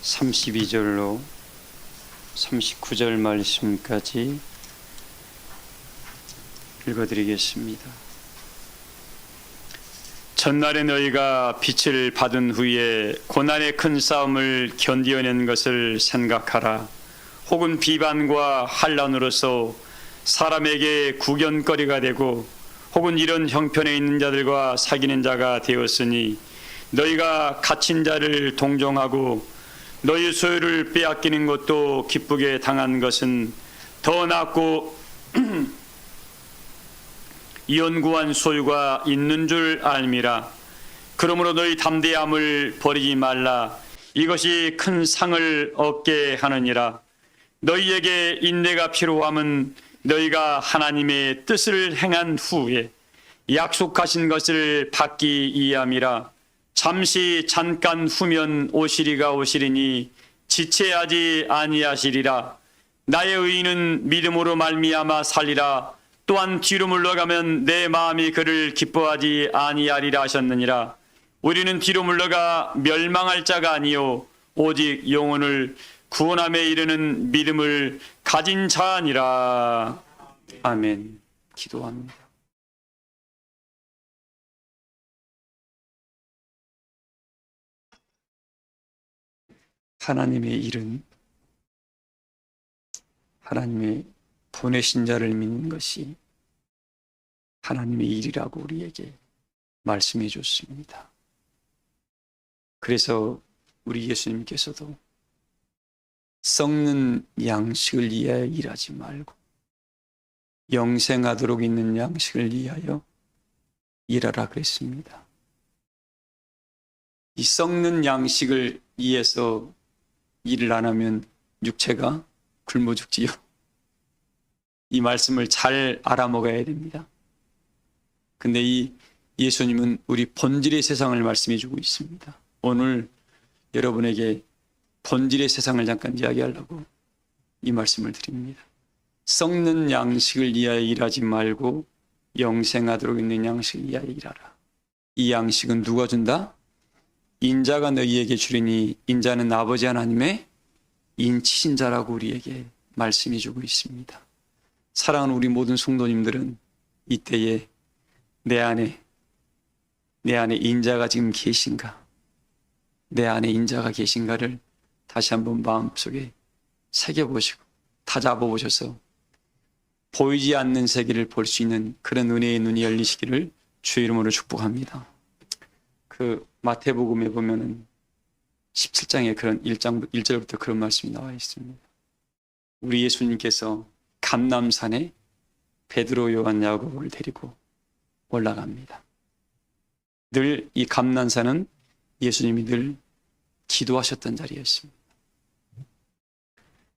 32절로 39절 말씀까지 읽어드리겠습니다. 전날에 너희가 빛을 받은 후에 고난의 큰 싸움을 견디어낸 것을 생각하라. 혹은 비반과 환난으로서 사람에게 구견거리가 되고 혹은 이런 형편에 있는 자들과 사귀는 자가 되었으니 너희가 갇힌 자를 동정하고 너희 소유를 빼앗기는 것도 기쁘게 당한 것은 더 낫고 연구한 소유가 있는 줄 알미라. 그러므로 너희 담대함을 버리지 말라. 이것이 큰 상을 얻게 하느니라. 너희에게 인내가 필요함은 너희가 하나님의 뜻을 행한 후에 약속하신 것을 받기 위함이라. 잠시 잠깐 후면 오시리가 오시리니 지체하지 아니하시리라. 나의 의인은 믿음으로 말미암아 살리라. 또한 뒤로 물러가면 내 마음이 그를 기뻐하지 아니하리라 하셨느니라. 우리는 뒤로 물러가 멸망할 자가 아니요 오직 영혼을 구원함에 이르는 믿음을 가진 자니라. 아멘. 기도합니다. 하나님의 일은 하나님의 보내신 자를 믿는 것이 하나님의 일이라고 우리에게 말씀해 줬습니다. 그래서 우리 예수님께서도 썩는 양식을 위하여 일하지 말고 영생하도록 있는 양식을 위하여 일하라 그랬습니다. 이 썩는 양식을 위해서 일을 안 하면 육체가 굶어 죽지요. 이 말씀을 잘 알아먹어야 됩니다. 근데 이 예수님은 우리 본질의 세상을 말씀해 주고 있습니다. 오늘 여러분에게 본질의 세상을 잠깐 이야기하려고 이 말씀을 드립니다. 썩는 양식을 위하여 일하지 말고 영생하도록 있는 양식을 위하여 일하라. 이 양식은 누가 준다? 인자가 너희에게 주리니 인자는 아버지 하나님의 인치신 자라고 우리에게 말씀해 주고 있습니다. 사랑하는 우리 모든 성도님들은 이때에 내 안에 인자가 지금 계신가? 내 안에 인자가 계신가를 다시 한번 마음속에 새겨보시고 다잡아보셔서 보이지 않는 세계를 볼 수 있는 그런 은혜의 눈이 열리시기를 주의 이름으로 축복합니다. 그 마태복음에 보면은 17장에 그런 1절부터 그런 말씀이 나와 있습니다. 우리 예수님께서 감람산에 베드로, 요한, 야고보를 데리고 올라갑니다. 늘 이 감람산은 예수님이 늘 기도하셨던 자리였습니다.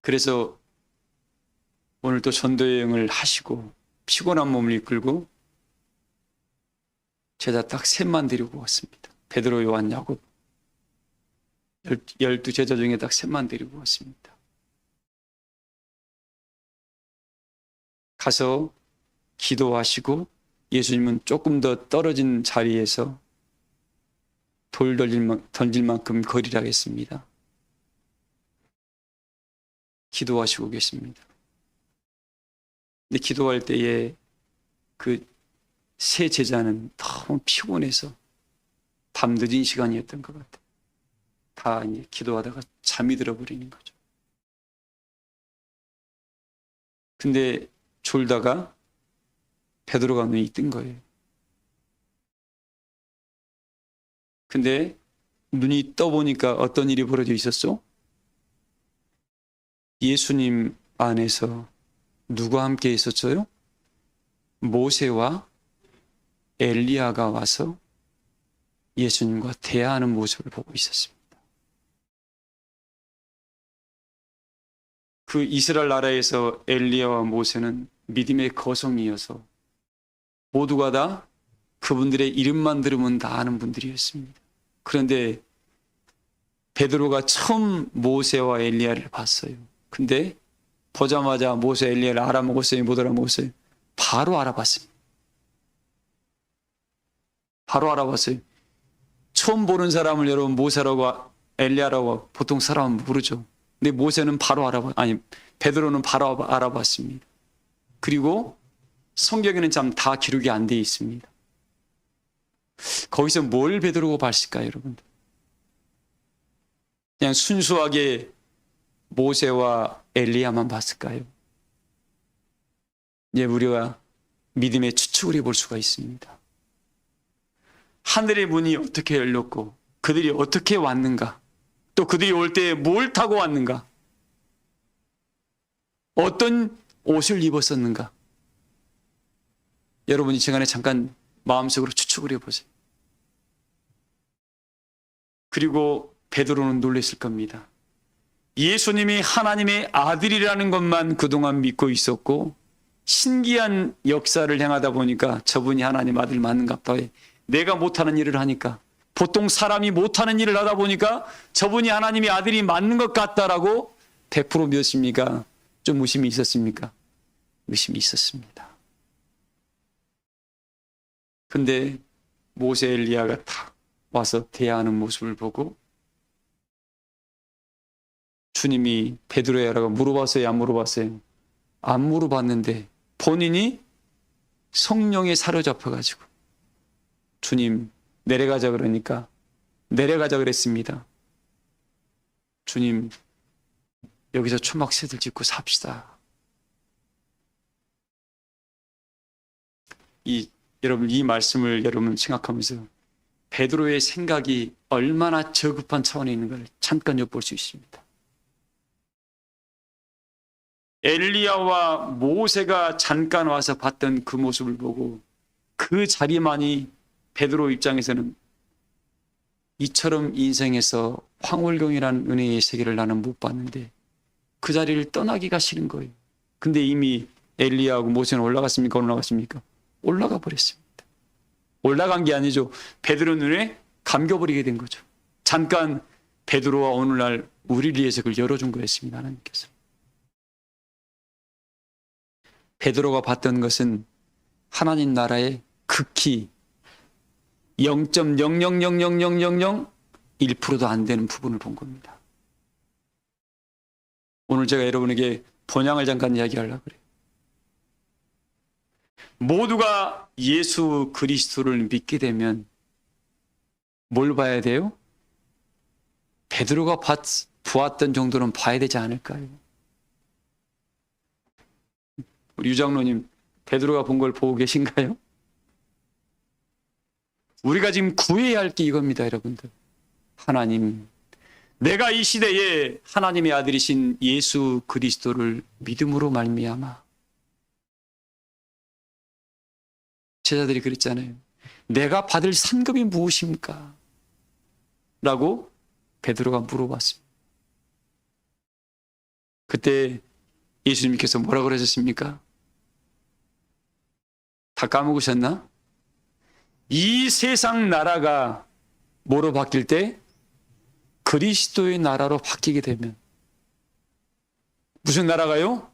그래서 오늘 또 전도 여행을 하시고 피곤한 몸을 이끌고 제자 딱 셋만 데리고 왔습니다. 베드로, 요한, 야고보 12제자 중에 딱 셋만 데리고 왔습니다. 가서 기도하시고 예수님은 조금 더 떨어진 자리에서 돌 던질 만큼 거리라 했습니다. 기도하시고 계십니다. 근데 기도할 때에 그 세 제자는 너무 피곤해서 밤늦은 시간이었던 것 같아요. 다 이제 기도하다가 잠이 들어버리는 거죠. 근데 졸다가 베드로가 눈이 뜬 거예요. 근데 눈이 떠보니까 어떤 일이 벌어져 있었어? 예수님 안에서 누가 함께 있었어요? 모세와 엘리야가 와서 예수님과 대화하는 모습을 보고 있었습니다. 그 이스라엘 나라에서 엘리야와 모세는 믿음의 거성이어서 모두가 다 그분들의 이름만 들으면 다 아는 분들이었습니다. 그런데 베드로가 처음 모세와 엘리야를 봤어요. 근데 보자마자 모세, 엘리야를 알아먹었어요? 못 알아먹었어요? 바로 알아봤습니다. 바로 알아봤어요. 처음 보는 사람을 여러분 모세라고 엘리야라고 보통 사람은 모르죠. 근데 모세는 베드로는 바로 알아봤습니다. 그리고 성경에는 참 다 기록이 안 돼 있습니다. 거기서 뭘 베드로가 봤을까요, 여러분들? 그냥 순수하게 모세와 엘리야만 봤을까요? 이제 우리가 믿음의 추측을 해볼 수가 있습니다. 하늘의 문이 어떻게 열렸고 그들이 어떻게 왔는가, 또 그들이 올 때 뭘 타고 왔는가, 어떤 옷을 입었었는가, 여러분이 시간에 잠깐 마음속으로 추측을 해보세요. 그리고 베드로는 놀랐을 겁니다. 예수님이 하나님의 아들이라는 것만 그동안 믿고 있었고 신기한 역사를 행하다 보니까 저분이 하나님 아들 맞는갑다. 내가 못하는 일을 하니까, 보통 사람이 못하는 일을 하다 보니까 저분이 하나님의 아들이 맞는 것 같다라고 100% 믿었습니까? 좀 의심이 있었습니까? 의심이 있었습니다. 근데 모세 엘리야가 다 와서 대하는 모습을 보고 주님이 베드로야라고 물어봤어요? 안 물어봤어요? 안 물어봤는데 본인이 성령에 사로잡혀가지고 주님 내려가자 그러니까 내려가자 그랬습니다. 주님 여기서 초막새들 짓고 삽시다. 여러분 이 말씀을 여러분 생각하면서 베드로의 생각이 얼마나 저급한 차원에 있는 걸 잠깐 엿볼 수 있습니다. 엘리야와 모세가 잠깐 와서 봤던 그 모습을 보고 그 자리만이 베드로 입장에서는 이처럼 인생에서 황홀경이라는 은혜의 세계를 나는 못 봤는데 그 자리를 떠나기가 싫은 거예요. 근데 이미 엘리야하고 모세는 올라갔습니까? 올라갔습니까? 올라가 버렸습니다. 올라간 게 아니죠. 베드로 눈에 감겨버리게 된 거죠. 잠깐 베드로와 오늘날 우리를 위해서 그걸 열어준 거였습니다. 하나님께서. 베드로가 봤던 것은 하나님 나라의 극히 0.0000001%도 안 되는 부분을 본 겁니다. 오늘 제가 여러분에게 본향을 잠깐 이야기하려고 그래요. 모두가 예수 그리스도를 믿게 되면 뭘 봐야 돼요? 베드로가 보았던 정도는 봐야 되지 않을까요? 우리 유장로님, 베드로가 본 걸 보고 계신가요? 우리가 지금 구해야 할 게 이겁니다, 여러분들. 하나님, 내가 이 시대에 하나님의 아들이신 예수 그리스도를 믿음으로 말미암아 제자들이 그랬잖아요. 내가 받을 상급이 무엇입니까? 라고 베드로가 물어봤습니다. 그때 예수님께서 뭐라고 그러셨습니까? 다 까먹으셨나? 이 세상 나라가 뭐로 바뀔 때? 그리스도의 나라로 바뀌게 되면. 무슨 나라가요?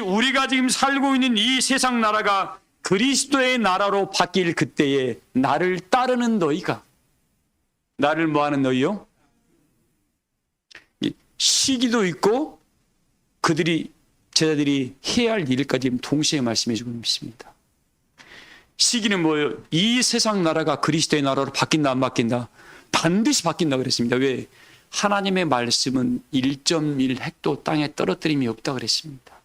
우리가 지금 살고 있는 이 세상 나라가 그리스도의 나라로 바뀔 그때에 나를 따르는 너희가, 나를 뭐하는 너희요? 시기도 있고 제자들이 해야 할 일까지 동시에 말씀해 주고 있습니다. 시기는 뭐예요? 이 세상 나라가 그리스도의 나라로 바뀐다 안 바뀐다? 반드시 바뀐다 그랬습니다. 왜? 하나님의 말씀은 1.1획도 땅에 떨어뜨림이 없다 그랬습니다.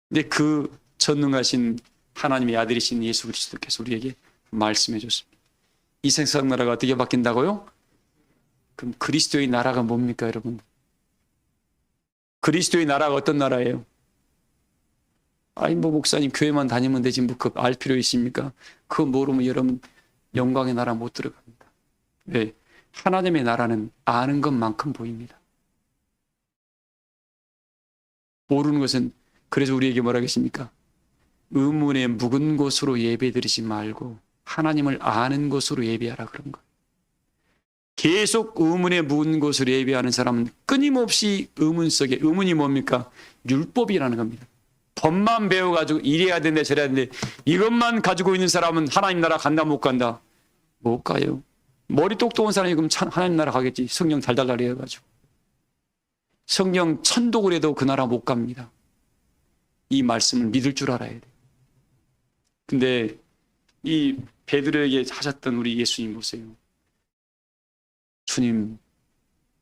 근데 그 전능하신 하나님의 아들이신 예수 그리스도께서 우리에게 말씀해 줬습니다. 이 세상 나라가 어떻게 바뀐다고요? 그럼 그리스도의 나라가 뭡니까, 여러분? 그리스도의 나라가 어떤 나라예요? 목사님 교회만 다니면 되지 뭐 그거 알 필요 있습니까? 그거 모르면 여러분 영광의 나라 못 들어갑니다. 왜? 하나님의 나라는 아는 것만큼 보입니다. 모르는 것은, 그래서 우리에게 뭐라 하겠습니까? 의문의 묵은 곳으로 예배 드리지 말고 하나님을 아는 곳으로 예배하라 그런 거예요. 계속 의문의 묵은 곳으로 예배하는 사람은 끊임없이 의문 속에, 의문이 뭡니까? 율법이라는 겁니다. 법만 배워가지고 이래야 된다 저래야 된다 이것만 가지고 있는 사람은 하나님 나라 간다 못 간다? 못 가요. 머리 똑똑한 사람이 그럼 하나님 나라 가겠지. 성령 달달달 해가지고. 성령 천독을 해도 그 나라 못 갑니다. 이 말씀을 믿을 줄 알아야 돼. 근데 이 베드로에게 하셨던 우리 예수님 보세요. 주님,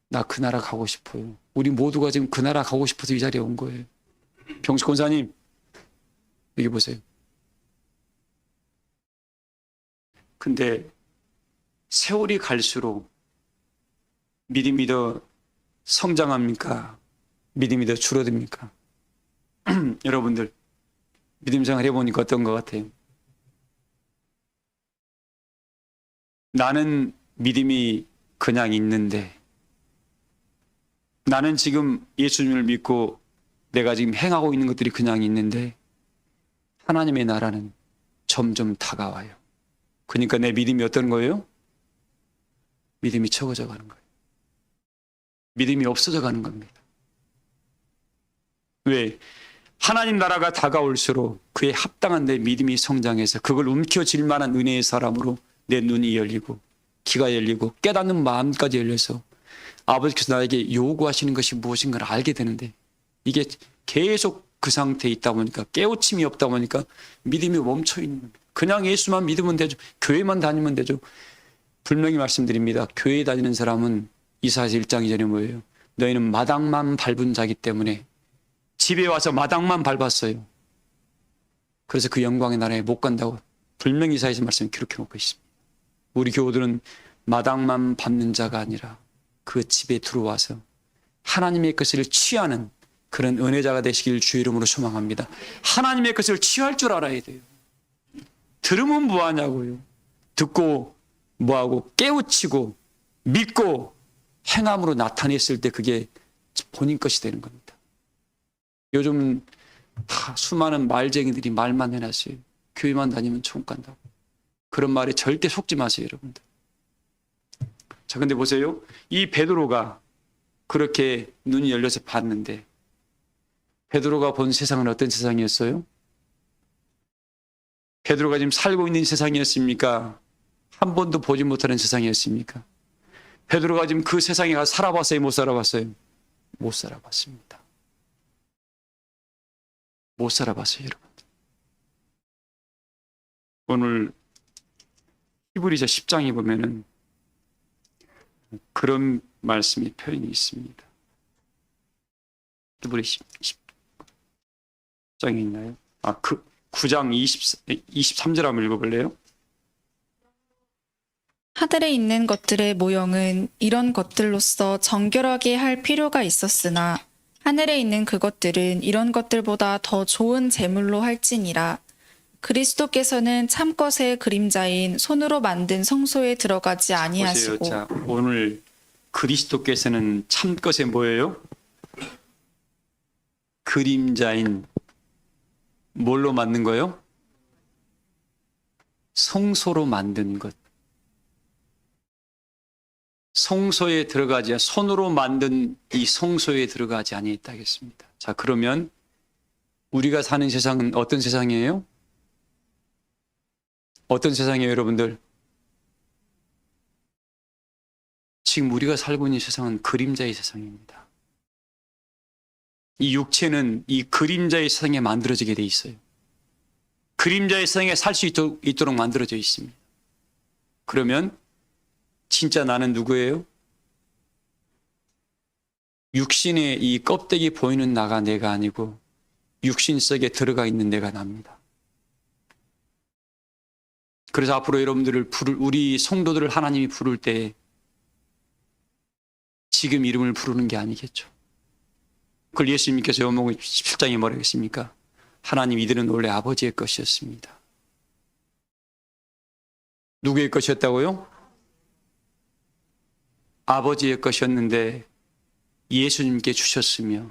나 그 나라 가고 싶어요. 우리 모두가 지금 그 나라 가고 싶어서 이 자리에 온 거예요. 병식 권사님, 여기 보세요. 근데 세월이 갈수록 믿음이 더 성장합니까? 믿음이 더 줄어듭니까? 여러분들 믿음 생활 해보니까 어떤 것 같아요? 나는 믿음이 그냥 있는데, 나는 지금 예수님을 믿고 내가 지금 행하고 있는 것들이 그냥 있는데 하나님의 나라는 점점 다가와요. 그러니까 내 믿음이 어떤 거예요? 믿음이 적어져 가는 거예요. 믿음이 없어져 가는 겁니다. 왜? 하나님 나라가 다가올수록 그에 합당한 내 믿음이 성장해서 그걸 움켜쥘 만한 은혜의 사람으로 내 눈이 열리고 귀가 열리고 깨닫는 마음까지 열려서 아버지께서 나에게 요구하시는 것이 무엇인가를 알게 되는데, 이게 계속 그 상태에 있다 보니까, 깨우침이 없다 보니까 믿음이 멈춰 있는 겁니다. 그냥 예수만 믿으면 되죠. 교회만 다니면 되죠. 분명히 말씀드립니다. 교회 다니는 사람은 이사야서 1장 2절에 뭐예요? 너희는 마당만 밟은 자기 때문에 집에 와서 마당만 밟았어요. 그래서 그 영광의 나라에 못 간다고 분명히 이사야서 말씀을 기록해 놓고 있습니다. 우리 교우들은 마당만 밟는 자가 아니라 그 집에 들어와서 하나님의 것을 취하는 그런 은혜자가 되시길 주의 이름으로 소망합니다. 하나님의 것을 취할 줄 알아야 돼요. 들으면 뭐하냐고요. 듣고 뭐하고 깨우치고 믿고 행함으로 나타냈을 때 그게 본인 것이 되는 겁니다. 요즘 다 수많은 말쟁이들이 말만 해놨어요. 교회만 다니면 천국 간다고. 그런 말에 절대 속지 마세요, 여러분들. 자, 근데 보세요. 이 베드로가 그렇게 눈이 열려서 봤는데, 베드로가 본 세상은 어떤 세상이었어요? 베드로가 지금 살고 있는 세상이었습니까? 한 번도 보지 못하는 세상이었습니까? 베드로가 지금 그 세상에 가서 살아봤어요? 못 살아봤어요? 못 살아봤습니다. 못 살아봤어요, 여러분. 오늘 히브리서 10장에 보면은 그런 말씀이 표현이 있습니다. 히브리 10장에 있나요? 그 9장 23절 한번 읽어볼래요? 하늘에 있는 것들의 모형은 이런 것들로서 정결하게 할 필요가 있었으나 하늘에 있는 그것들은 이런 것들보다 더 좋은 제물로 할지니라. 그리스도께서는 참것의 그림자인 손으로 만든 성소에 들어가지 아니하시고. 보세요. 자, 오늘 그리스도께서는 참것의 뭐예요? 그림자인 뭘로 만든 거예요? 성소로 만든 것. 성소에 들어가지, 손으로 만든 이 성소에 들어가지 아니했다 하겠습니다. 자, 그러면 우리가 사는 세상은 어떤 세상이에요? 어떤 세상이에요, 여러분들? 지금 우리가 살고 있는 세상은 그림자의 세상입니다. 이 육체는 이 그림자의 세상에 만들어지게 돼 있어요. 그림자의 세상에 살 수 있도록 만들어져 있습니다. 그러면 진짜 나는 누구예요? 육신의 이 껍데기 보이는 나가 내가 아니고 육신 속에 들어가 있는 내가 납니다. 그래서 앞으로 여러분들을 우리 성도들을 하나님이 부를 때 지금 이름을 부르는 게 아니겠죠. 그걸 예수님께서 요한복음 17장에 뭐라고 했습니까? 하나님 이들은 원래 아버지의 것이었습니다. 누구의 것이었다고요? 아버지의 것이었는데 예수님께 주셨으며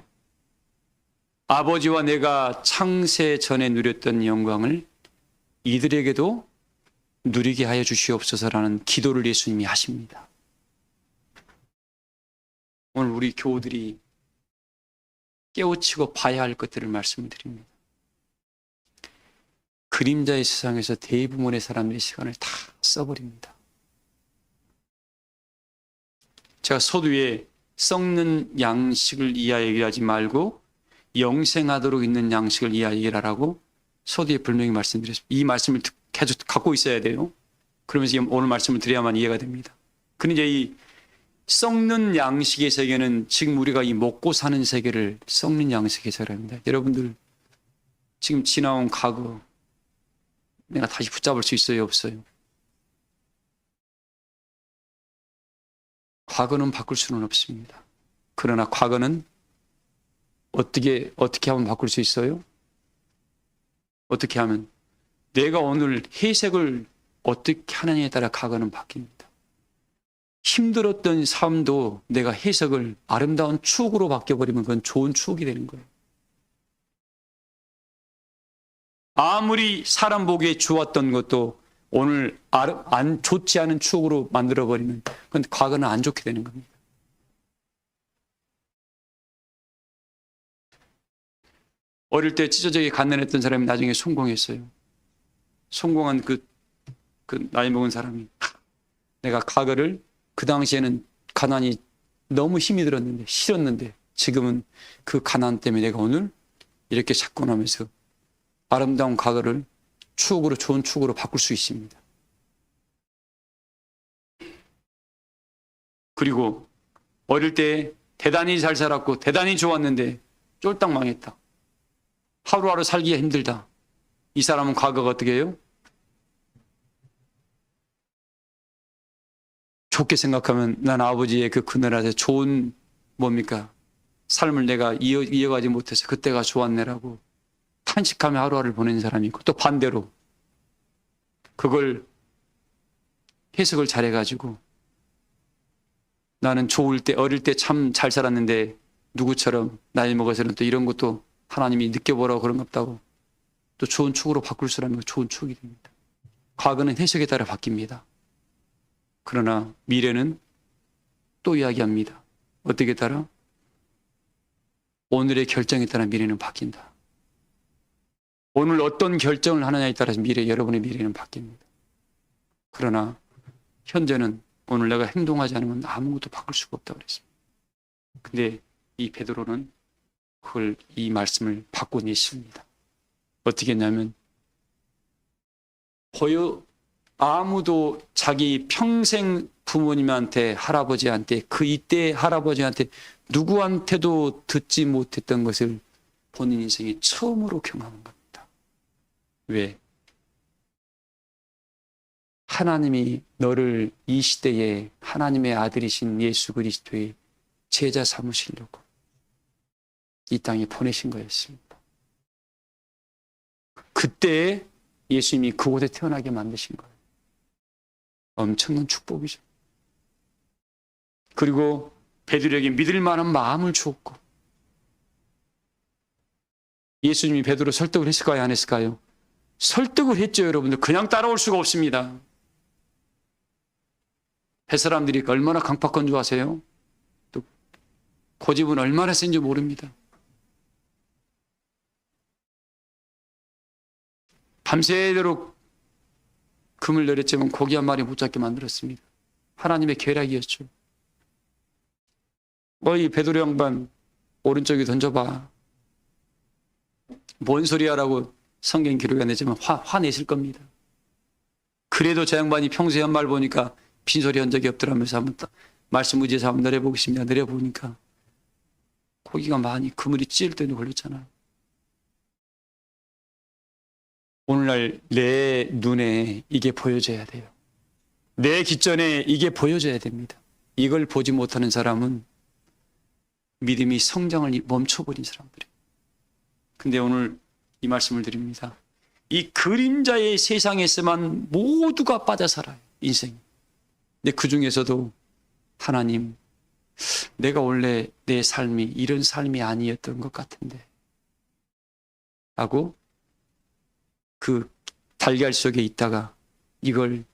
아버지와 내가 창세 전에 누렸던 영광을 이들에게도 누리게 하여 주시옵소서라는 기도를 예수님이 하십니다. 오늘 우리 교우들이 깨우치고 봐야 할 것들을 말씀드립니다. 그림자의 세상에서 대부분의 사람들이 시간을 다 써버립니다. 제가 서두에 썩는 양식을 이야기하지 말고 영생하도록 있는 양식을 이야기하라고 서두에 분명히 말씀드렸습니다. 이 말씀을 계속 갖고 있어야 돼요. 그러면서 오늘 말씀을 드려야만 이해가 됩니다. 그런데 이 썩는 양식의 세계는 지금 우리가 이 먹고 사는 세계를 썩는 양식의 세계랍니다. 여러분들 지금 지나온 과거 내가 다시 붙잡을 수 있어요, 없어요? 과거는 바꿀 수는 없습니다. 그러나 과거는 어떻게 하면 바꿀 수 있어요? 어떻게 하면 내가 오늘 해석을 어떻게 하느냐에 따라 과거는 바뀝니다. 힘들었던 삶도 내가 해석을 아름다운 추억으로 바뀌어버리면 그건 좋은 추억이 되는 거예요. 아무리 사람 보기에 좋았던 것도 오늘 안 좋지 않은 추억으로 만들어버리면 그건 과거는 안 좋게 되는 겁니다. 어릴 때 찢어지게 가난했던 사람이 나중에 성공했어요. 성공한 그 나이 먹은 사람이 내가 과거를 그 당시에는 가난이 너무 힘이 들었는데 싫었는데 지금은 그 가난 때문에 내가 오늘 이렇게 작곤하면서 아름다운 과거를 추억으로 좋은 추억으로 바꿀 수 있습니다. 그리고 어릴 때 대단히 잘 살았고 대단히 좋았는데 쫄딱 망했다. 하루하루 살기가 힘들다. 이 사람은 과거가 어떻게 해요? 좋게 생각하면 난 아버지의 그 그늘아래 좋은 뭡니까? 삶을 내가 이어가지 못해서 그때가 좋았네라고 탄식하며 하루하루를 보내는 사람이 있고 또 반대로 그걸 해석을 잘해가지고 나는 좋을 때 어릴 때 참 잘 살았는데 누구처럼 나이 먹어서는 또 이런 것도 하나님이 느껴보라고 그런 것 같다고 또 좋은 추억으로 바꿀 수라는 건 좋은 추억이 됩니다. 과거는 해석에 따라 바뀝니다. 그러나 미래는 또 이야기합니다. 어떻게 따라? 오늘의 결정에 따라 미래는 바뀐다. 오늘 어떤 결정을 하느냐에 따라서 여러분의 미래는 바뀝니다. 그러나 현재는 오늘 내가 행동하지 않으면 아무것도 바꿀 수가 없다고 그랬습니다. 근데 이 베드로는 이 말씀을 바꾸고 있습니다. 어떻게 했냐면 아무도 자기 평생 부모님한테 할아버지한테 그 이때 할아버지한테 누구한테도 듣지 못했던 것을 본인 인생에 처음으로 경험한 겁니다. 왜? 하나님이 너를 이 시대에 하나님의 아들이신 예수 그리스도의 제자 삼으시려고 이 땅에 보내신 거였습니다. 그때 예수님이 그곳에 태어나게 만드신 거예요. 엄청난 축복이죠. 그리고 베드로에게 믿을 만한 마음을 주었고 예수님이 베드로 설득을 했을까요? 안 했을까요? 설득을 했죠. 여러분들 그냥 따라올 수가 없습니다. 햇사람들이 얼마나 강팍한 줄 아세요? 또 고집은 얼마나 센지 모릅니다. 밤새도록 금을 내렸지만 고기 한 마리 못 잡게 만들었습니다. 하나님의 계략이었죠. 어이 베드로 양반 오른쪽에 던져봐. 뭔 소리야라고 성경 기록이 안 되지만 화내실 겁니다. 그래도 저 양반이 평소에 한 말 보니까 빈소리 한 적이 없더라면서 한번 말씀 의지해서 한번 내려보겠습니다. 내려보니까 고기가 많이 그물이 찢을 때도 걸렸잖아요. 오늘날 내 눈에 이게 보여져야 돼요. 내 귓전에 이게 보여져야 됩니다. 이걸 보지 못하는 사람은 믿음이 성장을 멈춰버린 사람들이에요. 근데 오늘 이 말씀을 드립니다. 이 그림자의 세상에서만 모두가 빠져 살아요. 인생. 근데 그 중에서도 하나님, 내가 원래 내 삶이 이런 삶이 아니었던 것 같은데 라고 그 달걀 속에 있다가 이걸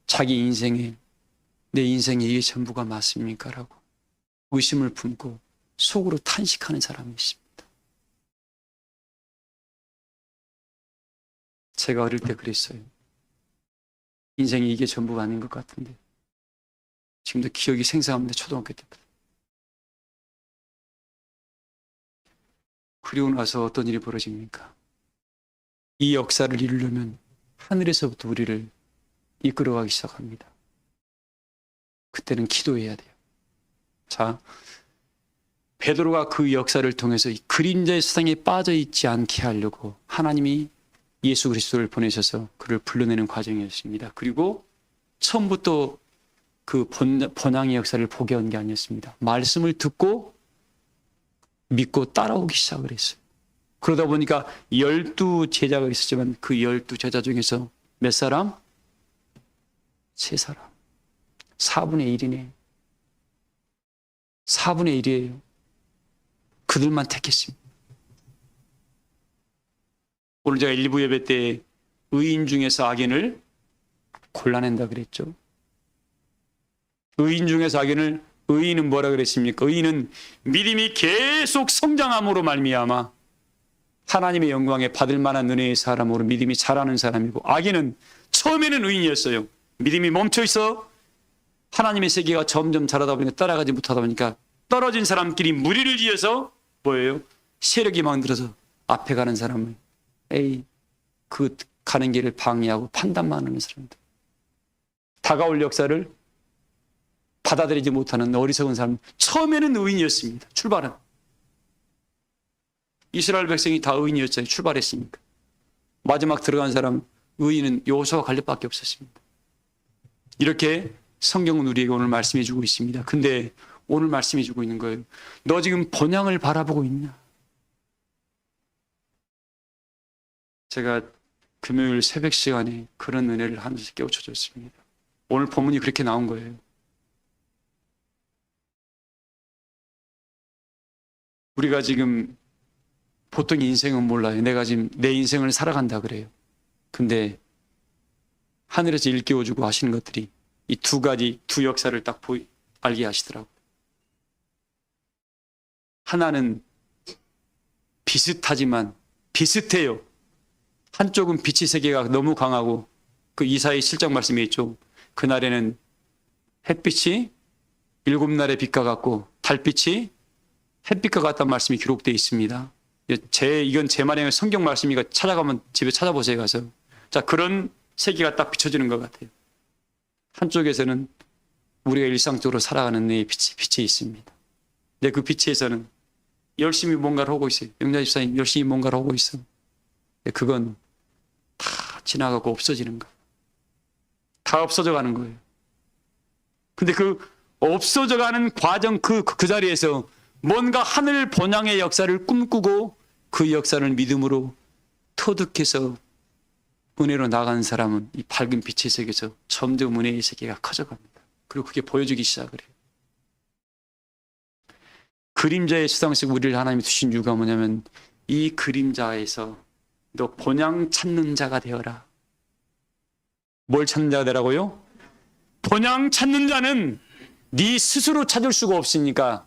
자기 인생에 내 인생에 이게 전부가 맞습니까? 라고 의심을 품고 속으로 탄식하는 사람이 있습니다. 제가 어릴 때 그랬어요. 인생이 이게 전부가 아닌 것 같은데 지금도 기억이 생생합니다. 초등학교 때부터. 그리고 나서 어떤 일이 벌어집니까? 이 역사를 이루려면 하늘에서부터 우리를 이끌어가기 시작합니다. 그때는 기도해야 돼요. 자, 베드로가 그 역사를 통해서 이 그림자의 세상에 빠져 있지 않게 하려고 하나님이 예수 그리스도를 보내셔서 그를 불러내는 과정이었습니다. 그리고 처음부터 그 번향의 역사를 보게 한 게 아니었습니다. 말씀을 듣고 믿고 따라오기 시작을 했어요. 그러다 보니까 12제자가 있었지만 그 12제자 중에서 몇 사람? 3사람. 4분의 1이네. 4분의 1이에요. 그들만 택했습니다. 오늘 제가 1부 예배 때 의인 중에서 악인을 골라낸다 그랬죠. 의인 중에서 악인을, 의인은 뭐라 그랬습니까? 의인은 믿음이 계속 성장함으로 말미암아 하나님의 영광에 받을 만한 은혜의 사람으로 믿음이 자라는 사람이고, 악인은 처음에는 의인이었어요. 믿음이 멈춰있어 하나님의 세계가 점점 자라다 보니까 따라가지 못하다 보니까 떨어진 사람끼리 무리를 지어서 뭐예요? 세력이 만들어서 앞에 가는 사람을 그 가는 길을 방해하고 판단만 하는 사람들, 다가올 역사를 받아들이지 못하는 어리석은 사람. 처음에는 의인이었습니다. 출발은 이스라엘 백성이 다 의인이었잖아요. 출발했으니까. 마지막 들어간 사람 의인은 여호수아 갈렙밖에 없었습니다. 이렇게 성경은 우리에게 오늘 말씀해 주고 있습니다. 근데 오늘 말씀해 주고 있는 거예요. 너 지금 번향을 바라보고 있냐? 제가 금요일 새벽 시간에 그런 은혜를 하면서 깨우쳐줬습니다. 오늘 본문이 그렇게 나온 거예요. 우리가 지금 보통 인생은 몰라요. 내가 지금 내 인생을 살아간다 그래요. 근데 하늘에서 일깨워주고 하시는 것들이 이 두 가지, 두 역사를 딱 알게 하시더라고요. 하나는 비슷하지만 비슷해요. 한쪽은 빛의 세계가 너무 강하고, 그 이사야 7장 말씀에 있죠. 그날에는 햇빛이 7날의 빛과 같고 달빛이 햇빛과 같다는 말씀이 기록되어 있습니다. 이건 제 말이 아니라 성경 말씀이니까 찾아가면 집에 찾아보세요, 가서. 자, 그런 세계가 딱 비춰지는 것 같아요. 한쪽에서는 우리가 일상적으로 살아가는 내 빛이 있습니다. 근데 그 빛에서는 열심히 뭔가를 하고 있어요. 영자 집사님 열심히 뭔가를 하고 있어. 그건 다 지나가고 없어지는 거예요. 다 없어져 가는 거예요. 근데 그 없어져 가는 과정 그 자리에서 뭔가 하늘 번향의 역사를 꿈꾸고 그 역사를 믿음으로 터득해서 은혜로 나가는 사람은 이 밝은 빛의 세계에서 점점 은혜의 세계가 커져갑니다. 그리고 그게 보여주기 시작을 해요. 그림자의 세상 속 우리를 하나님이 두신 이유가 뭐냐면, 이 그림자에서 너 번향 찾는 자가 되어라. 뭘 찾는 자가 되라고요? 번향 찾는 자는 네 스스로 찾을 수가 없으니까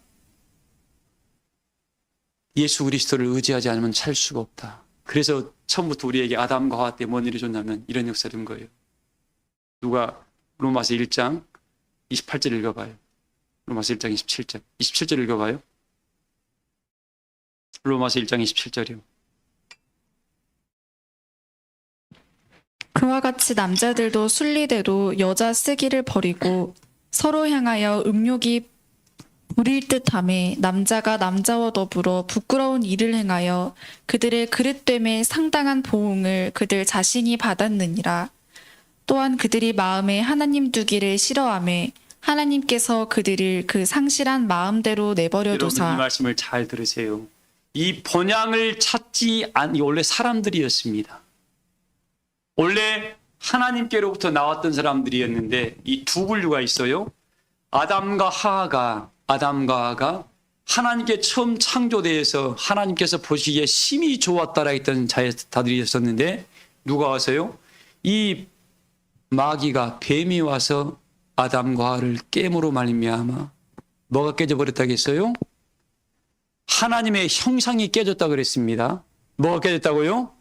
예수 그리스도를 의지하지 않으면 찾을 수가 없다. 그래서 처음부터 우리에게 아담과 하와 때 뭔 일이 줬냐면 이런 역사를 준 거예요. 누가 로마서 1장 28절 읽어봐요. 로마서 1장 27절. 27절 읽어봐요. 로마서 1장 27절이요. 그와 같이 남자들도 순리대로 여자 쓰기를 버리고 서로 향하여 음욕이 부릴 듯하며 남자가 남자와 더불어 부끄러운 일을 행하여 그들의 그릇됨에 상당한 보응을 그들 자신이 받았느니라. 또한 그들이 마음에 하나님 두기를 싫어하며 하나님께서 그들을 그 상실한 마음대로 내버려 여러분, 두사. 이 말씀을 잘 들으세요. 이 번향을 찾지 않, 원래 사람들이었습니다. 원래 하나님께로부터 나왔던 사람들이었는데 이 두 분류가 있어요. 아담과 하하가 하나님께 처음 창조되어서 하나님께서 보시기에 심히 좋았다라 했던 자들이었었는데, 누가 와서요? 이 마귀가, 뱀이 와서 아담과 하와를 깨므로 말미암아 뭐가 깨져버렸다겠어요? 하나님의 형상이 깨졌다 그랬습니다. 뭐가 깨졌다고요?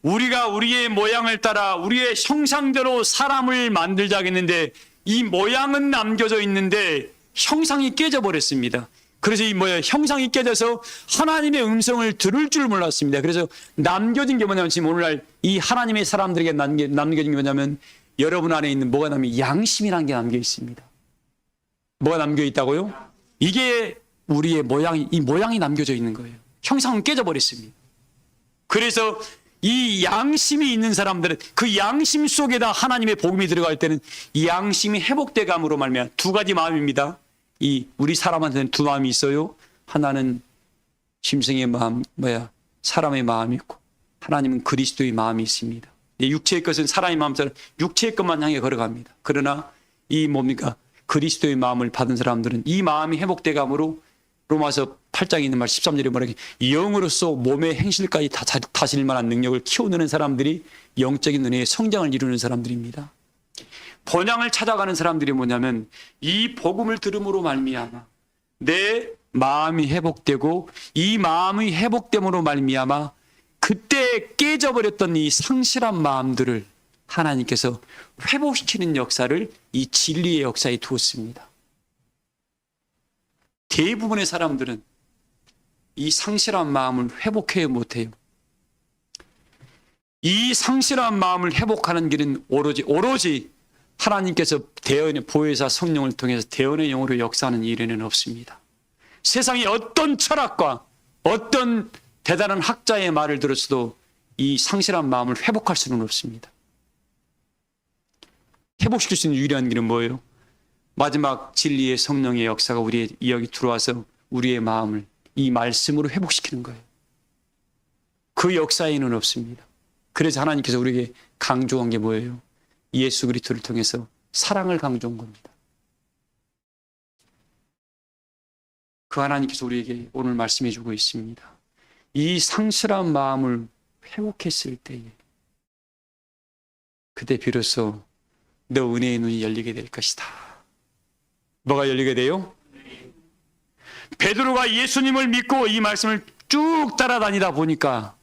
우리가 우리의 모양을 따라 우리의 형상대로 사람을 만들자 했는데 이 모양은 남겨져 있는데 형상이 깨져버렸습니다. 그래서 이 형상이 깨져서 하나님의 음성을 들을 줄 몰랐습니다. 그래서 남겨진 게 뭐냐면, 지금 오늘날 이 하나님의 사람들에게 남겨진 게 뭐냐면, 여러분 안에 있는 뭐가 남겨? 양심이라는 게 남겨 있습니다. 뭐가 남겨 있다고요? 이게 우리의 이 모양이 남겨져 있는 거예요. 형상은 깨져버렸습니다. 그래서 이 양심이 있는 사람들은 그 양심 속에다 하나님의 복음이 들어갈 때는 이 양심이 회복돼감으로 말미암아, 두 가지 마음입니다. 우리 사람한테는 두 마음이 있어요. 하나는 짐승의 마음, 사람의 마음이 있고, 하나님은 그리스도의 마음이 있습니다. 육체의 것은 사람의 마음처럼 육체의 것만 향해 걸어갑니다. 그러나 이 그리스도의 마음을 받은 사람들은 이 마음이 회복돼감으로, 로마서 8장에 있는 말 13절에 뭐라고, 영으로서 몸의 행실까지 다스릴 만한 능력을 키워내는 사람들이 영적인 은혜의 성장을 이루는 사람들입니다. 본향을 찾아가는 사람들이 뭐냐면, 이 복음을 들음으로 말미암아 내 마음이 회복되고, 이 마음이 회복됨으로 말미암아 그때 깨져버렸던 이 상실한 마음들을 하나님께서 회복시키는 역사를 이 진리의 역사에 두었습니다. 대부분의 사람들은 이 상실한 마음을 회복해 못해요. 이 상실한 마음을 회복하는 길은 오로지 하나님께서 대언의 보혜사 성령을 통해서 대언의 영으로 역사하는 일에는 없습니다. 세상의 어떤 철학과 어떤 대단한 학자의 말을 들었어도 이 상실한 마음을 회복할 수는 없습니다. 회복시킬 수 있는 유일한 길은 뭐예요? 마지막 진리의 성령의 역사가 우리의 여기 들어와서 우리의 마음을 이 말씀으로 회복시키는 거예요. 그 역사에는 없습니다. 그래서 하나님께서 우리에게 강조한 게 뭐예요? 예수 그리스도를 통해서 사랑을 강조한 겁니다. 그 하나님께서 우리에게 오늘 말씀해 주고 있습니다. 이 상실한 마음을 회복했을 때에 그때 비로소 너 은혜의 눈이 열리게 될 것이다. 뭐가 열리게 돼요? 베드로가 예수님을 믿고 이 말씀을 쭉 따라다니다 보니까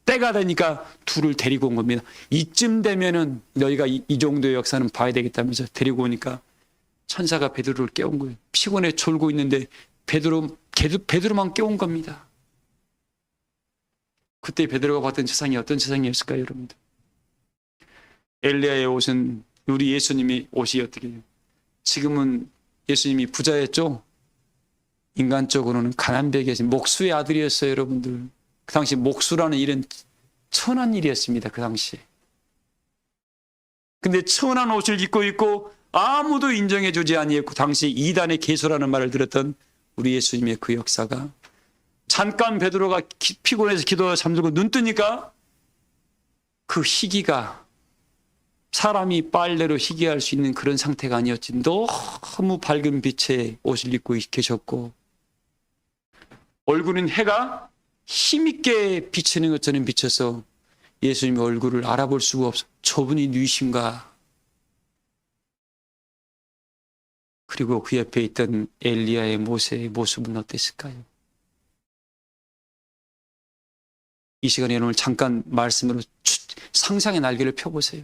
때가 되니까 둘을 데리고 온 겁니다. 이쯤 되면은 너희가 이 정도의 역사는 봐야 되겠다면서 데리고 오니까 천사가 베드로를 깨운 거예요. 피곤해 졸고 있는데 베드로만 깨운 겁니다. 그때 베드로가 봤던 세상이 어떤 세상이었을까요, 여러분들? 엘리야의 옷은, 우리 예수님의 옷이 어떻게 해요? 지금은 예수님이 부자였죠? 인간적으로는 가난백이었어요. 목수의 아들이었어요, 여러분들. 그 당시 목수라는 일은 천한 일이었습니다, 그 당시에. 근데 천한 옷을 입고 있고 아무도 인정해 주지 아니했고, 당시 이단의 개소라는 말을 들었던 우리 예수님의 그 역사가, 잠깐 베드로가 피곤해서 기도하다 잠들고 눈 뜨니까 그 희기가 사람이 빨래로 희귀할 수 있는 그런 상태가 아니었지. 너무 밝은 빛의 옷을 입고 계셨고, 얼굴은 해가 힘있게 비치는 것처럼 비쳐서 예수님의 얼굴을 알아볼 수가 없어. 저분이 누구신가? 그리고 그 옆에 있던 엘리야의 모세의 모습은 어땠을까요? 이 시간에 오늘 잠깐 말씀으로 상상의 날개를 펴보세요.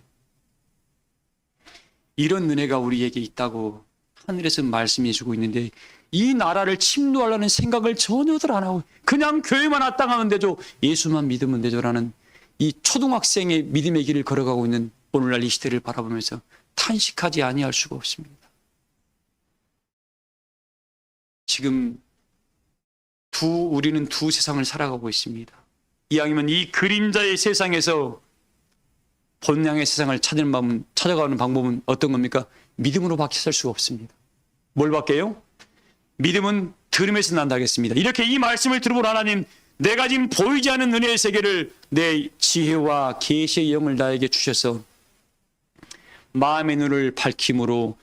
이런 은혜가 우리에게 있다고 하늘에서 말씀해 주고 있는데, 이 나라를 침노하려는 생각을 전혀들 안 하고 그냥 교회만 합당하면 되죠, 예수만 믿으면 되죠라는 이 초등학생의 믿음의 길을 걸어가고 있는 오늘날 이 시대를 바라보면서 탄식하지 아니할 수가 없습니다. 지금 우리는 두 세상을 살아가고 있습니다. 이왕이면 이 그림자의 세상에서 본향의 세상을 찾아가는 방법은 어떤 겁니까? 믿음으로 밖에 살 수가 없습니다. 뭘 밖에요? 믿음은 들음에서 난다 하겠습니다. 이렇게 이 말씀을 들어본 하나님, 내가 지금 보이지 않는 은혜의 세계를 내 지혜와 계시의 영을 나에게 주셔서 마음의 눈을 밝힘으로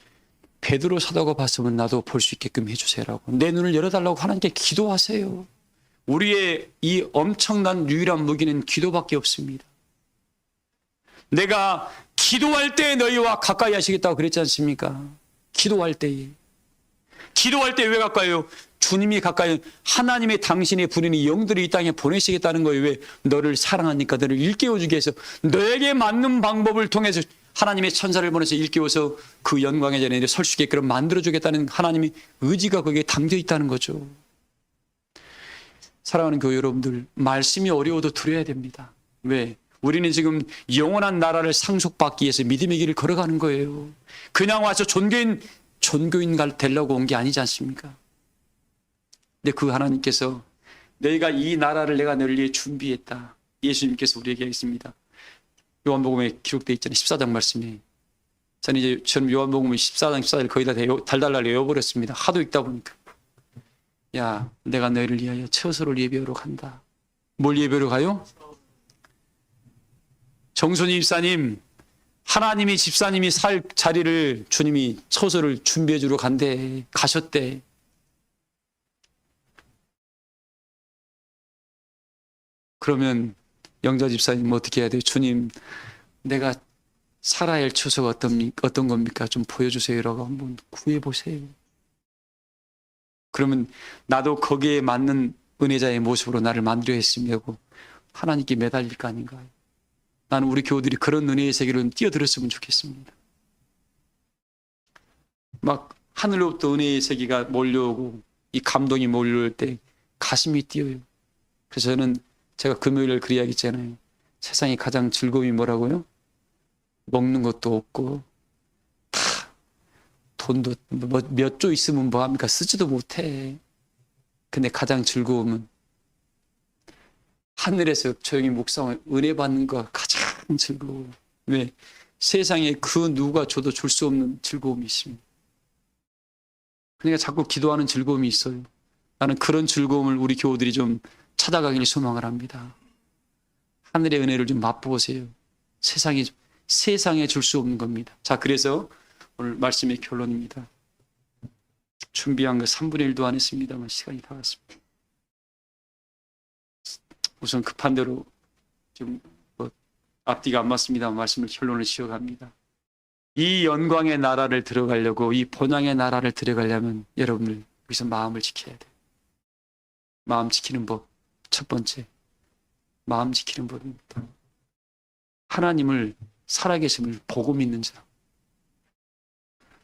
베드로 사도가 봤으면 나도 볼 수 있게끔 해주세요라고, 내 눈을 열어달라고 하나님께 기도하세요. 우리의 이 엄청난 유일한 무기는 기도밖에 없습니다. 내가 기도할 때 너희와 가까이 하시겠다고 그랬지 않습니까? 기도할 때에. 기도할 때 왜 가까이요? 주님이 가까이, 하나님의 당신의 부르는 영들이 이 땅에 보내시겠다는 거예요. 왜? 너를 사랑하니까 너를 일깨워주기 위해서, 너에게 맞는 방법을 통해서 하나님의 천사를 보내서 일깨워서 그 영광의 자리에 설 수 있게끔 만들어주겠다는 하나님의 의지가 거기에 담겨 있다는 거죠. 사랑하는 교회 여러분들, 말씀이 어려워도 들어야 됩니다. 왜? 우리는 지금 영원한 나라를 상속받기 위해서 믿음의 길을 걸어가는 거예요. 그냥 와서 종교인 되려고 온 게 아니지 않습니까? 근데 그 하나님께서 내가 이 나라를 내가 너를 위해 준비했다. 예수님께서 우리에게 했습니다. 요한복음에 기록되어 있잖아요. 14장 말씀에. 저는 요한복음 14장 14절 거의 다 달달달 외워버렸습니다. 하도 읽다 보니까. 야, 내가 너희를 위하여 처소를 예비하러 간다. 뭘 예비하러 가요? 정순이 집사님, 하나님이 집사님이 살 자리를 주님이 처소를 준비해 주러 간대. 가셨대. 그러면 영자 집사님 어떻게 해야 돼요? 주님, 내가 살아야 할 처소가 어떤 겁니까? 좀 보여주세요라고 한번 구해보세요. 그러면 나도 거기에 맞는 은혜자의 모습으로 나를 만들어 했으며 하고 하나님께 매달릴 거 아닌가요? 나는 우리 교우들이 그런 은혜의 세계로 뛰어들었으면 좋겠습니다. 막 하늘로부터 은혜의 세계가 몰려오고 이 감동이 몰려올 때 가슴이 뛰어요. 그래서 저는 제가 금요일을 그리 이야기했잖아요. 세상에 가장 즐거움이 뭐라고요? 먹는 것도 없고 다 돈도 몇 조 있으면 뭐합니까? 쓰지도 못해. 근데 가장 즐거움은 하늘에서 조용히 묵상을 은혜 받는 거 가장 즐거워. 왜? 세상에 그 누가 줘도 줄 수 없는 즐거움이 있습니다. 그러니까 자꾸 기도하는 즐거움이 있어요. 나는 그런 즐거움을 우리 교우들이 좀 찾아가기를 소망을 합니다. 하늘의 은혜를 좀 맛보세요. 세상에 줄 수 없는 겁니다. 자, 그래서 오늘 말씀의 결론입니다. 준비한 거 3분의 1도 안 했습니다만 시간이 다 갔습니다. 우선 급한 대로 좀 앞뒤가 안 맞습니다만 말씀을 결론을 지어갑니다. 이 영광의 나라를 들어가려고, 이 본향의 나라를 들어가려면 여러분들 여기서 마음을 지켜야 돼요. 마음 지키는 법, 첫 번째 마음 지키는 법입니다. 하나님을 살아계심을 보고 믿는 자,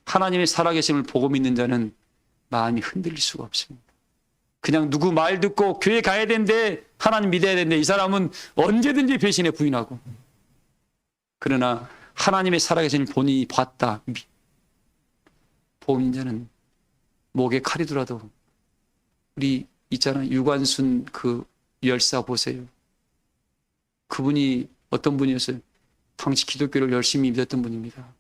하나님의 살아계심을 보고 믿는 자는 마음이 흔들릴 수가 없습니다. 그냥 누구 말 듣고 교회 가야 되는데 하나님 믿어야 되는데 이 사람은 언제든지 배신에 부인하고, 그러나 하나님의 살아계심을 본인이 봤다 보는 자는 목에 칼이 들어도, 우리 있잖아요, 유관순 그 열사 보세요. 그분이 어떤 분이었어요? 당시 기독교를 열심히 믿었던 분입니다.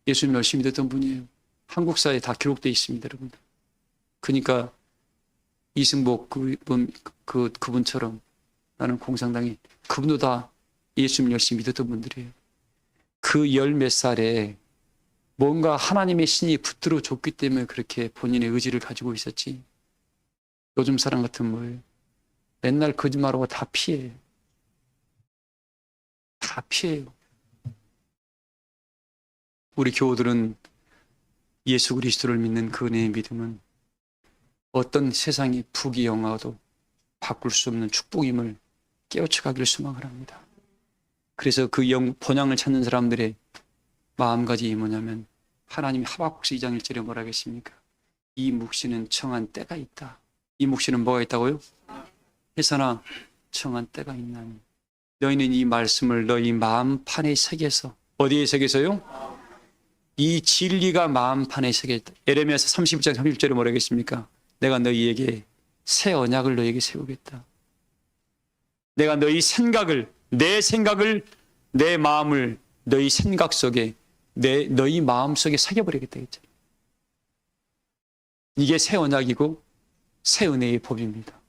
예수님 열심히 믿었던 분이에요. 한국사에 다 기록되어 있습니다, 여러분. 그러니까 이승복 그분처럼 나는 공산당이, 그분도 다 예수님 열심히 믿었던 분들이에요. 그 열 몇 살에 뭔가 하나님의 신이 붙들어 줬기 때문에 그렇게 본인의 의지를 가지고 있었지. 요즘 사람 같은 뭐예요? 맨날 거짓말하고 다 피해요. 다 피해요. 우리 교우들은 예수 그리스도를 믿는 그 은혜의 믿음은 어떤 세상의 부귀영화도 바꿀 수 없는 축복임을 깨우쳐 가기를 소망을 합니다. 그래서 그 본향을 찾는 사람들의 마음가짐이 뭐냐면, 하나님이 하박국서 2장 1절에 뭐라 하겠습니까? 이 묵시는 청한 때가 있다. 이 묵시는 뭐가 있다고요? 해서나 청한 때가 있나니 너희는 이 말씀을 너희 마음판에 새겨서, 어디에 새겨서요? 이 진리가 마음판에 새겨있다. 에레미야서 31장 30절에 뭐라 하겠습니까? 내가 너희에게 새 언약을 너희에게 세우겠다. 내가 너희 생각을, 내 마음을 너희 생각 속에, 너희 마음 속에 새겨버리겠다 했죠. 이게 새 언약이고 새 은혜의 법입니다.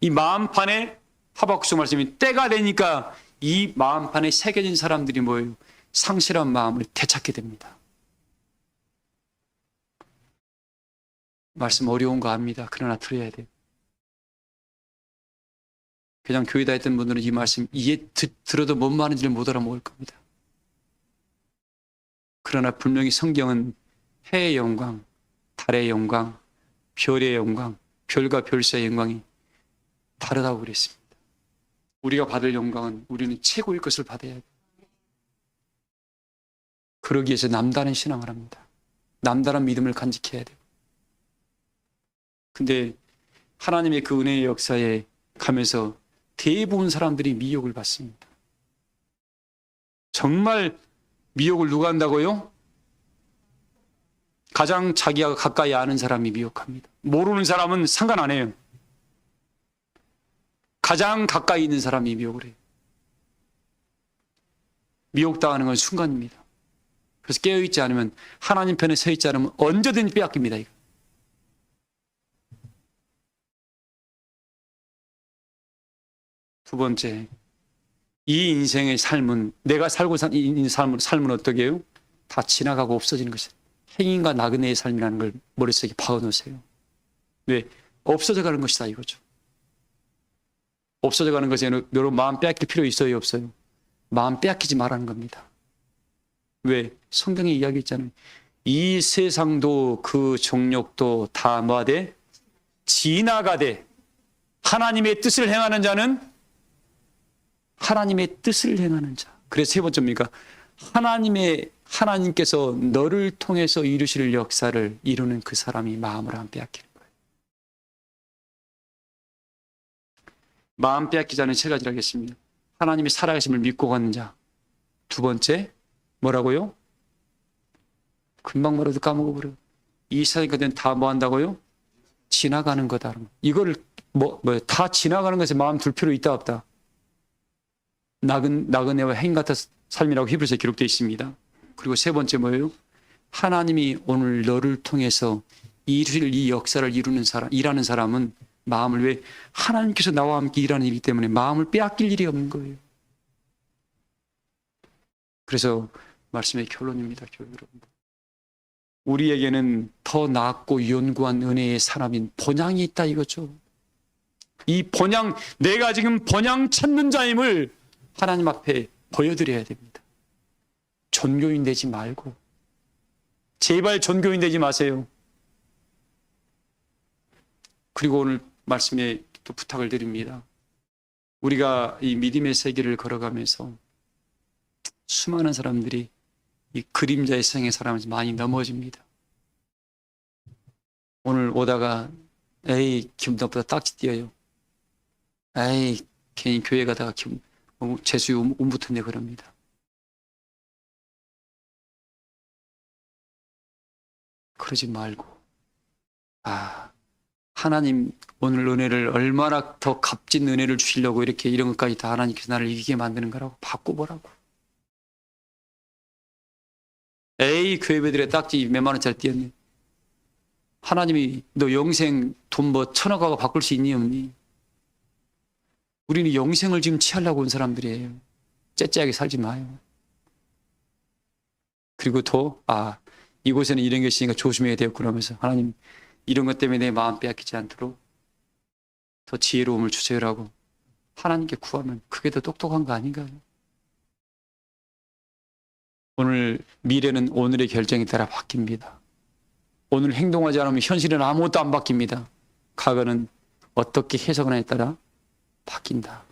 이 마음판에, 하박국서 말씀이 때가 되니까 이 마음판에 새겨진 사람들이 뭐예요? 상실한 마음을 되찾게 됩니다. 말씀 어려운 거 압니다. 그러나 들어야 돼요. 그냥 교회 다녔던 분들은 이 말씀 들어도 뭔 말인지를 못 알아먹을 겁니다. 그러나 분명히 성경은 해의 영광, 달의 영광, 별의 영광, 별과 별사의 영광이 다르다고 그랬습니다. 우리가 받을 영광은 우리는 최고의 것을 받아야 돼요. 그러기 위해서 남다른 신앙을 합니다. 남다른 믿음을 간직해야 돼요. 근데 하나님의 그 은혜의 역사에 가면서 대부분 사람들이 미혹을 받습니다. 정말 미혹을 누가 한다고요? 가장 자기가 가까이 아는 사람이 미혹합니다. 모르는 사람은 상관 안 해요. 가장 가까이 있는 사람이 미혹을 해요. 미혹당하는 건 순간입니다. 그래서 깨어있지 않으면, 하나님 편에 서 있지 않으면 언제든지 빼앗깁니다. 이거. 두 번째, 이 인생의 삶은, 내가 살고 있는 삶은 어떻게 해요? 다 지나가고 없어지는 것이에요. 행인과 나그네의 삶이라는 걸 머릿속에 박아놓으세요. 왜? 없어져 가는 것이다 이거죠. 없어져 가는 것에 여러분 마음 빼앗길 필요 있어요, 없어요? 마음 빼앗기지 말라는 겁니다. 왜? 성경에 이야기했잖아요. 이 세상도 그 정욕도 다 뭐하되? 지나가되 하나님의 뜻을 행하는 자는 하나님의 뜻을 행하는 자. 그래서 세 번째입니까? 하나님께서 너를 통해서 이루실 역사를 이루는 그 사람이 마음을 안 빼앗기는 거예요. 마음 빼앗기지 않은 세 가지를 하겠습니다. 하나님이 살아계심을 믿고 가는 자. 두 번째, 뭐라고요? 금방 말해도 까먹어버려요. 이 세상에 다 뭐 한다고요? 지나가는 거다. 이거를 다 지나가는 것에 마음 둘 필요 있다 없다? 나그네와 행 같은 삶이라고 히브리서에 기록되어 있습니다. 그리고 세 번째 뭐예요? 하나님이 오늘 너를 통해서 이루실 이 역사를 일하는 사람은 마음을, 왜? 하나님께서 나와 함께 일하는 일이기 때문에 마음을 빼앗길 일이 없는 거예요. 그래서 말씀의 결론입니다, 교회 여러분. 우리에게는 더 낫고 연구한 은혜의 사람인 본향이 있다 이거죠. 이 본향, 내가 지금 본향 찾는 자임을 하나님 앞에 보여드려야 됩니다. 전교인 되지 말고, 제발 전교인 되지 마세요. 그리고 오늘 말씀에 또 부탁을 드립니다. 우리가 이 믿음의 세계를 걸어가면서 수많은 사람들이 이 그림자의 세상에 살아가면서 많이 넘어집니다. 오늘 오다가 에이 기분 나쁘다 딱지 띄어요. 에이 괜히 교회 가다가 재수에 운 붙었네 그럽니다. 그러지 말고, 하나님 오늘 은혜를 얼마나 더 값진 은혜를 주시려고 이런 것까지 다 하나님께서 나를 이기게 만드는 거라고 바꿔보라고. 에이 교회배들의 딱지 몇만 원짜리 띄었네. 하나님이 너 영생 돈 1,000억하고 바꿀 수 있니 없니? 우리는 영생을 지금 취하려고 온 사람들이에요. 째째하게 살지 마요. 그리고 또 이곳에는 이런 게 있으니까 조심해야 돼요. 그러면서 하나님 이런 것 때문에 내 마음 빼앗기지 않도록 더 지혜로움을 주세요라고 하나님께 구하면 그게 더 똑똑한 거 아닌가요? 오늘 미래는 오늘의 결정에 따라 바뀝니다. 오늘 행동하지 않으면 현실은 아무것도 안 바뀝니다. 과거는 어떻게 해석하느냐에 따라 바뀐다.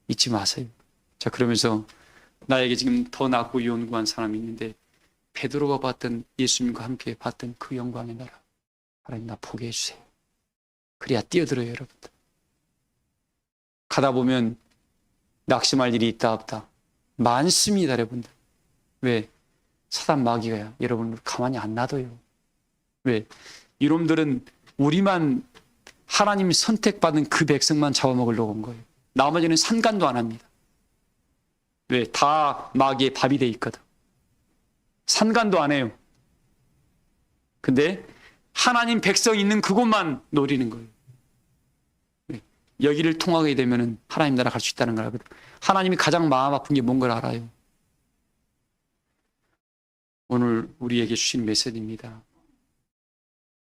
잊지 마세요. 자, 그러면서 나에게 지금 더 낫고 연구한 사람이 있는데 베드로가 봤던 예수님과 함께 봤던 그 영광의 나라, 하나님 나 보게 해주세요. 그래야 뛰어들어요, 여러분들. 가다 보면 낙심할 일이 있다 없다 많습니다, 여러분들. 왜? 사단 마귀가 여러분을 가만히 안 놔둬요. 왜? 이놈들은 우리만, 하나님이 선택받은 그 백성만 잡아먹으려고 온 거예요. 나머지는 상관도 안 합니다. 왜? 다 마귀의 밥이 돼 있거든. 상관도 안 해요. 근데 하나님 백성 있는 그곳만 노리는 거예요. 왜? 여기를 통하게 되면 하나님 나라 갈 수 있다는 걸 알거든. 하나님이 가장 마음 아픈 게 뭔 걸 알아요. 오늘 우리에게 주신 메시지입니다.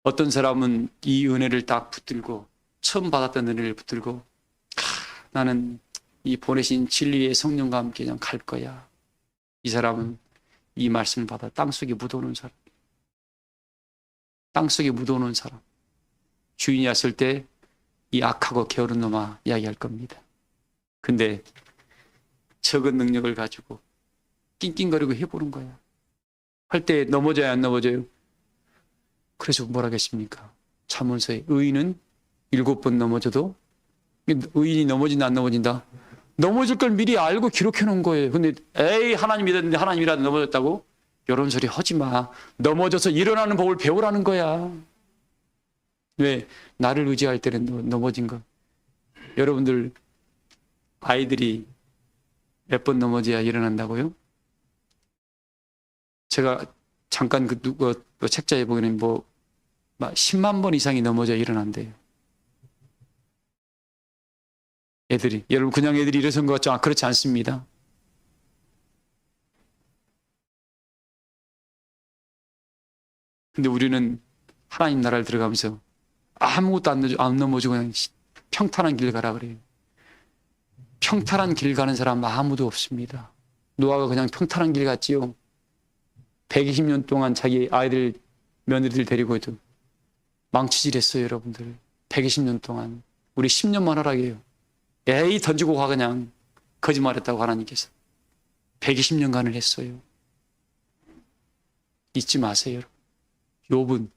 어떤 사람은 이 은혜를 딱 붙들고, 처음 받았던 은혜를 붙들고, 나는 이 보내신 진리의 성령과 함께 그냥 갈 거야. 이 사람은 이 말씀을 받아 땅속에 묻어놓은 사람. 땅속에 묻어놓은 사람. 주인이 왔을 때 이 악하고 게으른 놈아 이야기할 겁니다. 근데 적은 능력을 가지고 낑낑거리고 해보는 거야. 할 때 넘어져야 안 넘어져요? 그래서 뭐라 하겠습니까? 잠언서에 의인은 7번 넘어져도 의인이 넘어진다 안 넘어진다? 넘어질 걸 미리 알고 기록해 놓은 거예요. 근데 에이 하나님 믿었는데 하나님이라도 넘어졌다고? 이런 소리 하지 마. 넘어져서 일어나는 법을 배우라는 거야. 왜? 나를 의지할 때는 넘어진 거. 여러분들 아이들이 몇 번 넘어져야 일어난다고요? 제가 잠깐 그 책자에 보기에는 10만 번 이상이 넘어져 일어난대요. 애들이. 여러분 그냥 애들이 일어선 것 같죠? 그렇지 않습니다. 근데 우리는 하나님 나라를 들어가면서 아무것도 안 넘어지고 그냥 평탄한 길 가라 그래요. 평탄한 길 가는 사람 아무도 없습니다. 노아가 그냥 평탄한 길 갔지요. 120년 동안 자기 아이들, 며느리들 데리고 해도 망치질했어요, 여러분들. 120년 동안. 우리 10년만 하라게요. 에이 던지고 가 그냥. 거짓말했다고 하나님께서. 120년간을 했어요. 잊지 마세요, 여러분. 욥은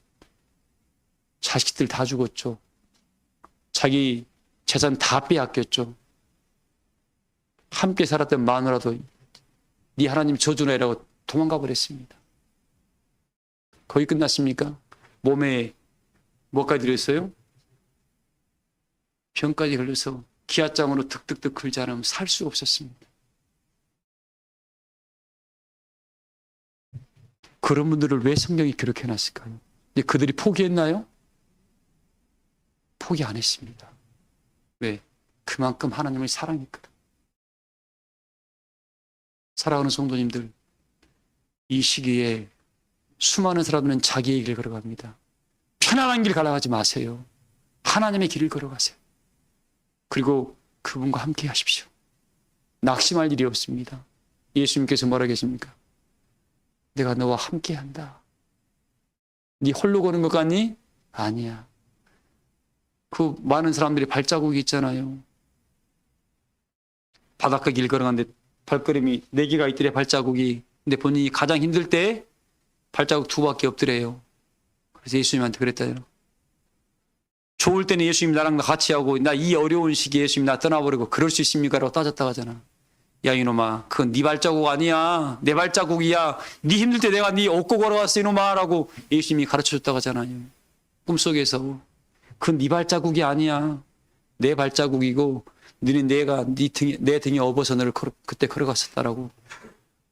자식들 다 죽었죠. 자기 재산 다 빼앗겼죠. 함께 살았던 마누라도 네 하나님 저주내라고 도망가 버렸습니다. 거의 끝났습니까? 몸에 뭐까지 들었어요? 병까지 걸려서 기아장으로 득득득 걸지 않으면 살 수가 없었습니다. 그런 분들을 왜 성경이 기록해 놨을까요? 그들이 포기했나요? 포기 안 했습니다. 왜? 그만큼 하나님을 사랑했거든. 사랑하는 성도님들, 이 시기에 수많은 사람들은 자기의 길을 걸어갑니다. 편안한 길 가라가지 마세요. 하나님의 길을 걸어가세요. 그리고 그분과 함께 하십시오. 낙심할 일이 없습니다. 예수님께서 뭐라 계십니까? 내가 너와 함께 한다. 네 홀로 거는 것 같니? 아니야. 그 많은 사람들이 발자국이 있잖아요. 바닷가 길 걸어가는데 발걸음이 4개가 있더래, 발자국이. 근데 본인이 가장 힘들 때 발자국 2밖에 없더래요. 그래서 예수님한테 그랬다요. 좋을 때는 예수님 나랑 같이 하고, 나 이 어려운 시기에 예수님 나 떠나버리고 그럴 수 있습니까? 라고 따졌다고 하잖아. 야 이놈아, 그건 네 발자국 아니야. 내 발자국이야. 네 힘들 때 내가 네 업고 걸어왔어 이놈아 라고 예수님이 가르쳐줬다고 하잖아요. 꿈속에서. 그건 네 발자국이 아니야. 내 발자국이고 너는 내가 내 등에 업어서 너를 그때 걸어갔었다라고.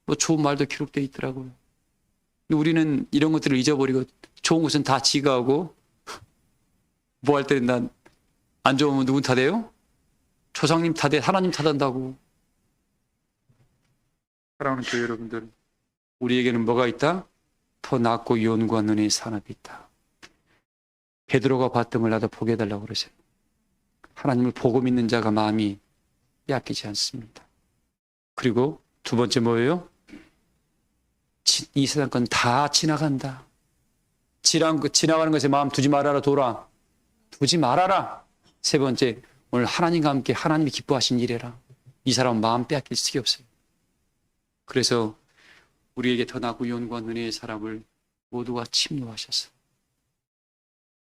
뭐 좋은 말도 기록되어 있더라고요. 우리는 이런 것들을 잊어버리고 좋은 것은 다 지가 하고 뭐 할 때는 난 안 좋으면 누군 탓해요? 조상님 탓해, 하나님 탓한다고. 사랑하는 교회 여러분들, 우리에게는 뭐가 있다? 더 낮고 연구한 은혜의 산업이 있다. 베드로가 봤던 걸 나도 보게 해달라고 그러세요. 하나님을 보고 믿는 자가 마음이 빼앗기지 않습니다. 그리고 두 번째 뭐예요? 이 세상 건 다 지나간다. 지나가는 것에 마음 두지 말아라, 돌아. 두지 말아라. 세 번째, 오늘 하나님과 함께 하나님이 기뻐하신 일이라. 이 사람은 마음 빼앗길 수가 없어요. 그래서 우리에게 더 나고 연구한 은혜의 사람을 모두가 침노하셨어.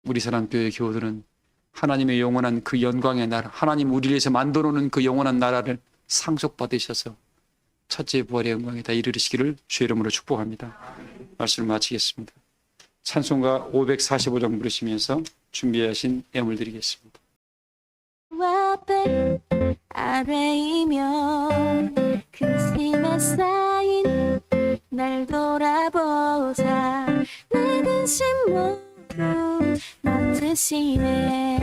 우리 사랑교회 교우들은 하나님의 영원한 그 영광의 나라, 하나님 우리를 위해서 만들어 놓은 그 영원한 나라를 상속받으셔서 첫째 부활의 영광에 다 이르시기를 주의 이름으로 축복합니다. 말씀을 마치겠습니다. 찬송가 545장 부르시면서 준비하신 예물 드리겠습니다. 앞에 아래이면 그 심에 쌓인 날 돌아보자 내 근심 모두 맡으시네